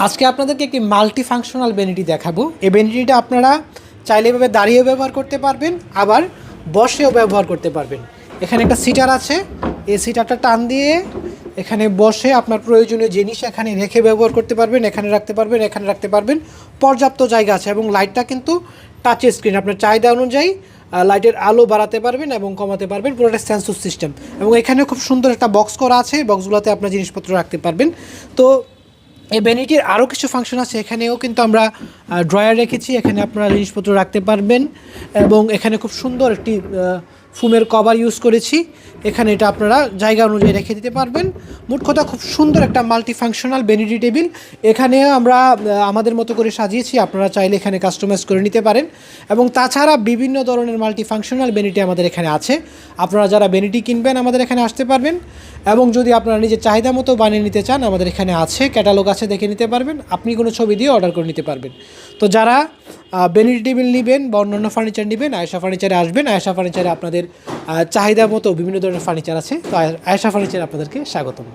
আজকে আপনাদেরকে একটি মাল্টি ফাংশনাল ভ্যানিটি দেখাবো। এই ভ্যানিটিটা আপনারা চাইলে এভাবে দাঁড়িয়েও ব্যবহার করতে পারবেন, আবার বসেও ব্যবহার করতে পারবেন। এখানে একটা সিটার আছে, এই সিটারটা টান দিয়ে এখানে বসে আপনার প্রয়োজনীয় জিনিস এখানে রেখে ব্যবহার করতে পারবেন, এখানে রাখতে পারবেন, এখানে রাখতে পারবেন। পর্যাপ্ত জায়গা আছে এবং লাইটটা কিন্তু টাচ স্ক্রিন, আপনার চাহিদা অনুযায়ী লাইটের আলো বাড়াতে পারবেন এবং কমাতে পারবেন, পুরোটা সেন্সর সিস্টেম। এবং এখানে খুব সুন্দর একটা বক্স করা আছে, বক্সগুলোতে আপনার জিনিসপত্র রাখতে পারবেন। তো এই ভ্যানিটির আরও কিছু ফাংশন আছে, এখানেও কিন্তু আমরা ড্রয়ার রেখেছি, এখানে আপনারা জিনিসপত্র রাখতে পারবেন। এবং এখানে খুব সুন্দর একটি ফোমের কভার ইউজ করেছি, এখানে এটা আপনারা জায়গা অনুযায়ী রেখে দিতে পারবেন। মোট কথা খুব সুন্দর একটা মাল্টি ফাংশনাল ভ্যানিটি টেবিল। এখানে আমরা আমাদের মতো করে সাজিয়েছি, আপনারা চাইলে এখানে কাস্টমাইজ করে নিতে পারেন। এবং তাছাড়া বিভিন্ন ধরনের মাল্টি ফাংশনাল ভ্যানিটি আমাদের এখানে আছে। আপনারা যারা ভ্যানিটি কিনবেন আমাদের এখানে আসতে পারবেন, এবং যদি আপনারা নিজের চাহিদা মতো বানিয়ে নিতে চান আমাদের এখানে আছে, ক্যাটালগ আছে, দেখে নিতে পারবেন। আপনি কোনো ছবি দিয়ে অর্ডার করে নিতে পারবেন। তো যারা ভ্যানিটি টেবিল নেবেন বা অন্যান্য ফার্নিচার নেবেন, আয়েশা ফার্নিচারে আসবেন। আয়েশা ফার্নিচারে আপনাদের চাহিদা মতো বিভিন্ন ধরনের ফার্নিচার আছে। তো আয়েশা ফার্নিচারে আপনাদেরকে স্বাগতম।